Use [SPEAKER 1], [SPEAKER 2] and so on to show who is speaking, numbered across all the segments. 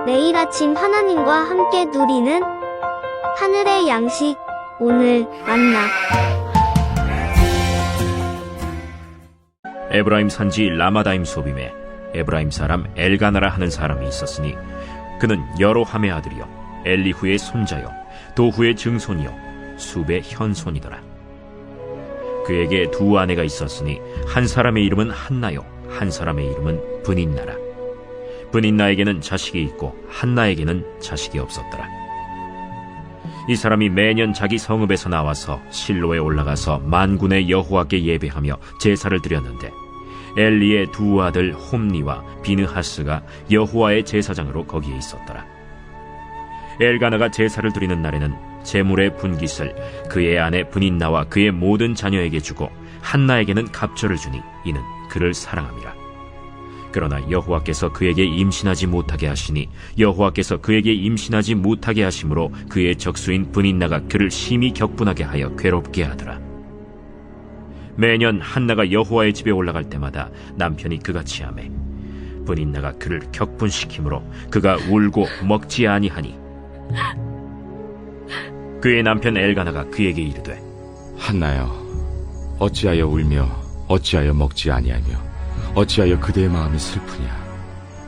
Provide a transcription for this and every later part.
[SPEAKER 1] 매일 아침 하나님과 함께 누리는 하늘의 양식, 오늘 만나.
[SPEAKER 2] 에브라임 산지 라마다임 소빔에 에브라임 사람 엘가나라 하는 사람이 있었으니 그는 여로함의 아들이요 엘리후의 손자요 도후의 증손이요 숲의 현손이더라. 그에게 두 아내가 있었으니 한 사람의 이름은 한나요 한 사람의 이름은 브닌나라. 브닌나에게는 자식이 있고 한나에게는 자식이 없었더라. 이 사람이 매년 자기 성읍에서 나와서 실로에 올라가서 만군의 여호와께 예배하며 제사를 드렸는데 엘리의 두 아들 홈니와 비느하스가 여호와의 제사장으로 거기에 있었더라. 엘가나가 제사를 드리는 날에는 제물의 분깃을 그의 아내 브닌나와 그의 모든 자녀에게 주고 한나에게는 갑절을 주니 이는 그를 사랑함이라. 그러나 여호와께서 그에게 임신하지 못하게 하시니 여호와께서 그에게 임신하지 못하게 하심으로 그의 적수인 브닌나가 그를 심히 격분하게 하여 괴롭게 하더라. 매년 한나가 여호와의 집에 올라갈 때마다 남편이 그같이 하매 브닌나가 그를 격분시키므로 그가 울고 먹지 아니하니 그의 남편 엘가나가 그에게 이르되
[SPEAKER 3] 한나여, 어찌하여 울며 어찌하여 먹지 아니하며 어찌하여 그대의 마음이 슬프냐?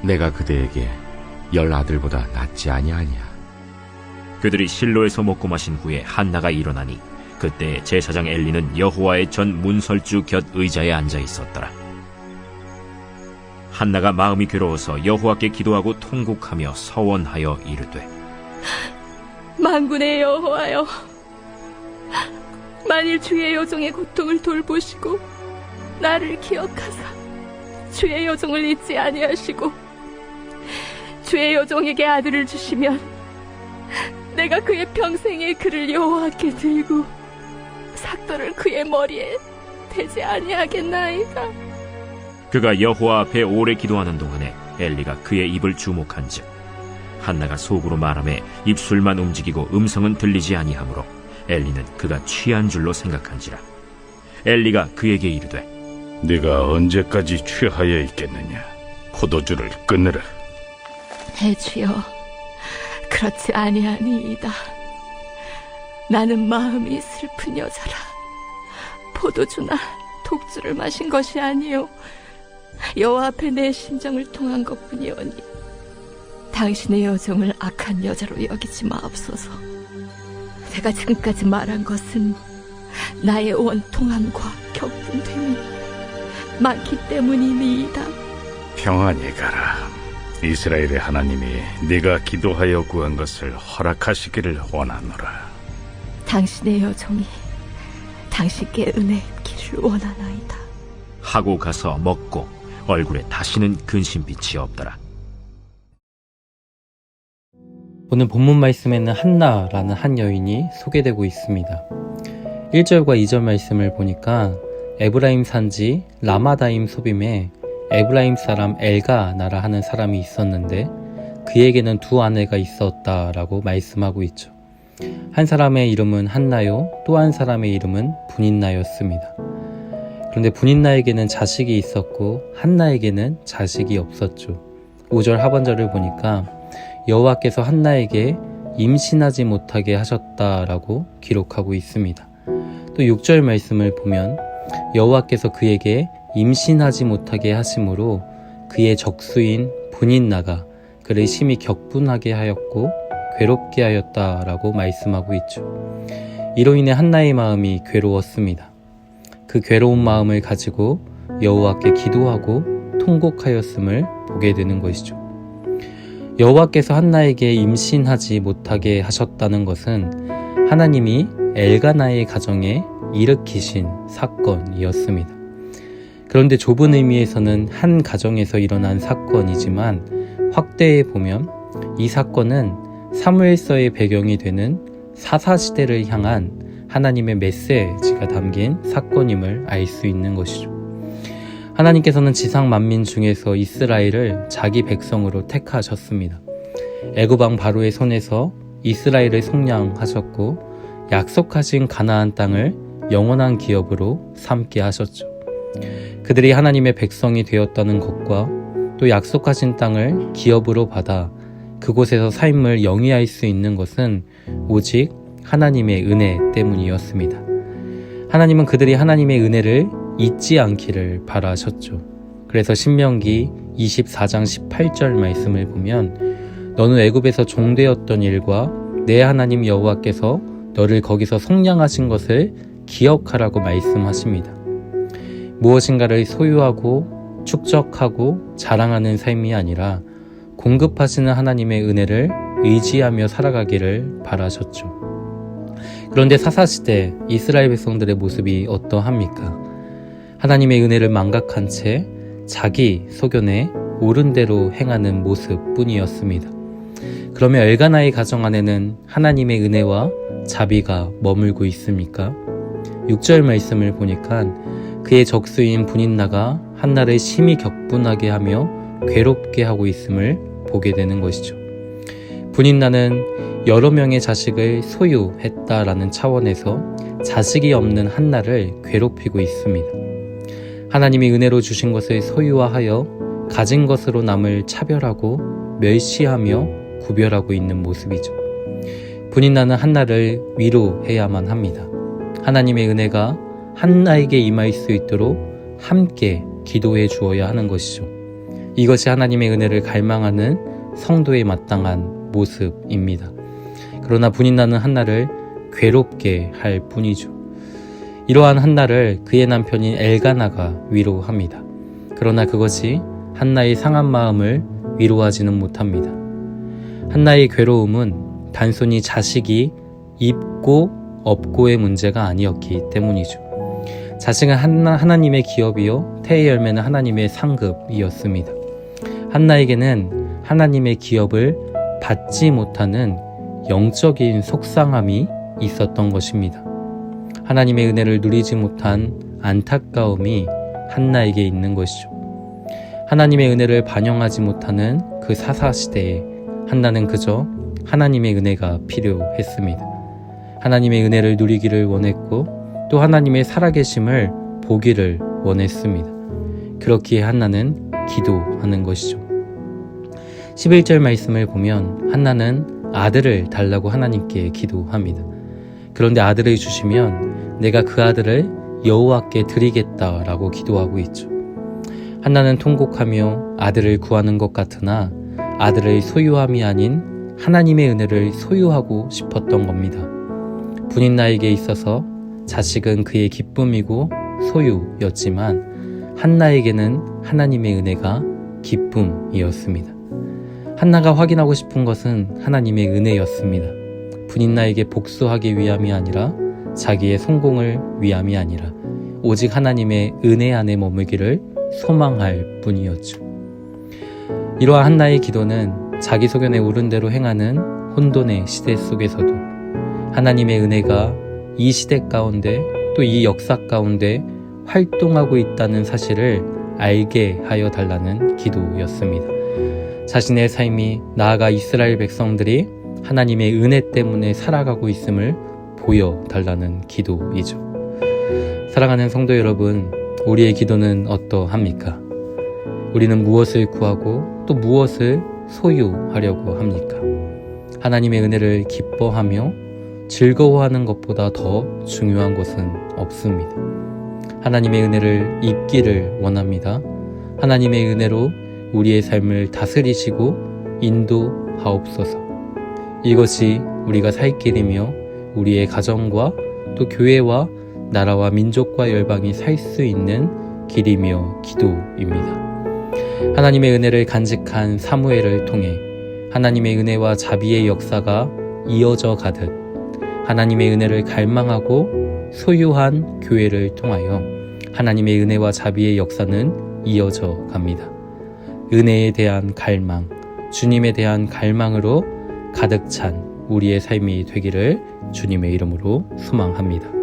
[SPEAKER 3] 내가 그대에게 10 아들보다 낫지 아니하냐?
[SPEAKER 2] 그들이 실로에서 먹고 마신 후에 한나가 일어나니 그때 제사장 엘리는 여호와의 전 문설주 곁 의자에 앉아 있었더라. 한나가 마음이 괴로워서 여호와께 기도하고 통곡하며 서원하여 이르되
[SPEAKER 4] 만군의 여호와여, 만일 주의 여종의 고통을 돌보시고 나를 기억하사 주의 여종을 잊지 아니하시고 주의 여종에게 아들을 주시면 내가 그의 평생에 그를 여호와께 들고 삭도를 그의 머리에 대지 아니하겠나이까.
[SPEAKER 2] 그가 여호와 앞에 오래 기도하는 동안에 엘리가 그의 입을 주목한즉 한나가 속으로 말하며 입술만 움직이고 음성은 들리지 아니하므로 엘리는 그가 취한 줄로 생각한지라. 엘리가 그에게 이르되
[SPEAKER 5] 네가 언제까지 취하여 있겠느냐? 포도주를 끊으라.
[SPEAKER 4] 내 주여, 그렇지 아니하니이다. 나는 마음이 슬픈 여자라. 포도주나 독주를 마신 것이 아니요 여호와 앞에 내 심정을 통한 것뿐이오니 당신의 여종을 악한 여자로 여기지 마옵소서. 내가 지금까지 말한 것은 나의 원통함과 격분됨이 많기 때문이니이다.
[SPEAKER 5] 평안히 가라. 이스라엘의 하나님이 네가 기도하여 구한 것을 허락하시기를 원하노라.
[SPEAKER 4] 당신의 여종이 당신께 은혜 입기를 원하나이다.
[SPEAKER 2] 하고 가서 먹고 얼굴에 다시는 근심빛이 없더라.
[SPEAKER 6] 오늘 본문 말씀에는 한나라는 한 여인이 소개되고 있습니다. 1절과 2절 말씀을 보니까 에브라임 산지 라마다임 소빔에 에브라임 사람 엘가나라 하는 사람이 있었는데 그에게는 두 아내가 있었다라고 말씀하고 있죠. 한 사람의 이름은 한나요, 또 한 사람의 이름은 브닌나였습니다. 그런데 브닌나에게는 자식이 있었고 한나에게는 자식이 없었죠. 5절 하반절을 보니까 여호와께서 한나에게 임신하지 못하게 하셨다라고 기록하고 있습니다. 또 6절 말씀을 보면 여호와께서 그에게 임신하지 못하게 하심으로 그의 적수인 브닌나가 그를 심히 격분하게 하였고 괴롭게 하였다라고 말씀하고 있죠. 이로 인해 한나의 마음이 괴로웠습니다. 그 괴로운 마음을 가지고 여호와께 기도하고 통곡하였음을 보게 되는 것이죠. 여호와께서 한나에게 임신하지 못하게 하셨다는 것은 하나님이 엘가나의 가정에 일으키신 사건이었습니다. 그런데 좁은 의미에서는 한 가정에서 일어난 사건이지만 확대해 보면 이 사건은 사무엘서의 배경이 되는 사사시대를 향한 하나님의 메시지가 담긴 사건임을 알 수 있는 것이죠. 하나님께서는 지상 만민 중에서 이스라엘을 자기 백성으로 택하셨습니다. 애굽 왕 바로의 손에서 이스라엘을 속량하셨고 약속하신 가나안 땅을 영원한 기업으로 삼게 하셨죠. 그들이 하나님의 백성이 되었다는 것과 또 약속하신 땅을 기업으로 받아 그곳에서 삶을 영위할 수 있는 것은 오직 하나님의 은혜 때문이었습니다. 하나님은 그들이 하나님의 은혜를 잊지 않기를 바라셨죠. 그래서 신명기 24장 18절 말씀을 보면 너는 애굽에서 종되었던 일과 내 하나님 여호와께서 너를 거기서 속량하신 것을 기억하라고 말씀하십니다. 무엇인가를 소유하고 축적하고 자랑하는 삶이 아니라 공급하시는 하나님의 은혜를 의지하며 살아가기를 바라셨죠. 그런데 사사시대 이스라엘 백성들의 모습이 어떠합니까? 하나님의 은혜를 망각한 채 자기 소견에 옳은 대로 행하는 모습뿐이었습니다. 그러면 엘가나의 가정 안에는 하나님의 은혜와 자비가 머물고 있습니까? 6절 말씀을 보니까 그의 적수인 분인나가 한나를 심히 격분하게 하며 괴롭게 하고 있음을 보게 되는 것이죠. 분인나는 여러 명의 자식을 소유했다라는 차원에서 자식이 없는 한나를 괴롭히고 있습니다. 하나님이 은혜로 주신 것을 소유화하여 가진 것으로 남을 차별하고 멸시하며 구별하고 있는 모습이죠. 분인나는 한나를 위로해야만 합니다. 하나님의 은혜가 한나에게 임할 수 있도록 함께 기도해 주어야 하는 것이죠. 이것이 하나님의 은혜를 갈망하는 성도의 마땅한 모습입니다. 그러나 분인나는 한나를 괴롭게 할 뿐이죠. 이러한 한나를 그의 남편인 엘가나가 위로합니다. 그러나 그것이 한나의 상한 마음을 위로하지는 못합니다. 한나의 괴로움은 단순히 자식이 있고 없고의 문제가 아니었기 때문이죠. 자식은 하나님의 기업이요 태의 열매는 하나님의 상급이었습니다. 한나에게는 하나님의 기업을 받지 못하는 영적인 속상함이 있었던 것입니다. 하나님의 은혜를 누리지 못한 안타까움이 한나에게 있는 것이죠. 하나님의 은혜를 반영하지 못하는 그 사사시대에 한나는 그저 하나님의 은혜가 필요했습니다. 하나님의 은혜를 누리기를 원했고 또 하나님의 살아계심을 보기를 원했습니다. 그렇기에 한나는 기도하는 것이죠. 11절 말씀을 보면 한나는 아들을 달라고 하나님께 기도합니다. 그런데 아들을 주시면 내가 그 아들을 여호와께 드리겠다라고 기도하고 있죠. 한나는 통곡하며 아들을 구하는 것 같으나 아들의 소유함이 아닌 하나님의 은혜를 소유하고 싶었던 겁니다. 분인나에게 있어서 자식은 그의 기쁨이고 소유였지만 한나에게는 하나님의 은혜가 기쁨이었습니다. 한나가 확인하고 싶은 것은 하나님의 은혜였습니다. 분인나에게 복수하기 위함이 아니라 자기의 성공을 위함이 아니라 오직 하나님의 은혜 안에 머물기를 소망할 뿐이었죠. 이러한 한나의 기도는 자기 소견에 옳은 대로 행하는 혼돈의 시대 속에서도 하나님의 은혜가 이 시대 가운데 또 이 역사 가운데 활동하고 있다는 사실을 알게 하여 달라는 기도였습니다. 자신의 삶이 나아가 이스라엘 백성들이 하나님의 은혜 때문에 살아가고 있음을 보여달라는 기도이죠. 사랑하는 성도 여러분, 우리의 기도는 어떠합니까? 우리는 무엇을 구하고 또 무엇을 소유하려고 합니까? 하나님의 은혜를 기뻐하며 즐거워하는 것보다 더 중요한 것은 없습니다. 하나님의 은혜를 입기를 원합니다. 하나님의 은혜로 우리의 삶을 다스리시고 인도하옵소서. 이것이 우리가 살 길이며 우리의 가정과 또 교회와 나라와 민족과 열방이 살 수 있는 길이며 기도입니다. 하나님의 은혜를 간직한 사무엘을 통해 하나님의 은혜와 자비의 역사가 이어져 가듯 하나님의 은혜를 갈망하고 소유한 교회를 통하여 하나님의 은혜와 자비의 역사는 이어져 갑니다. 은혜에 대한 갈망, 주님에 대한 갈망으로 가득 찬 우리의 삶이 되기를 주님의 이름으로 소망합니다.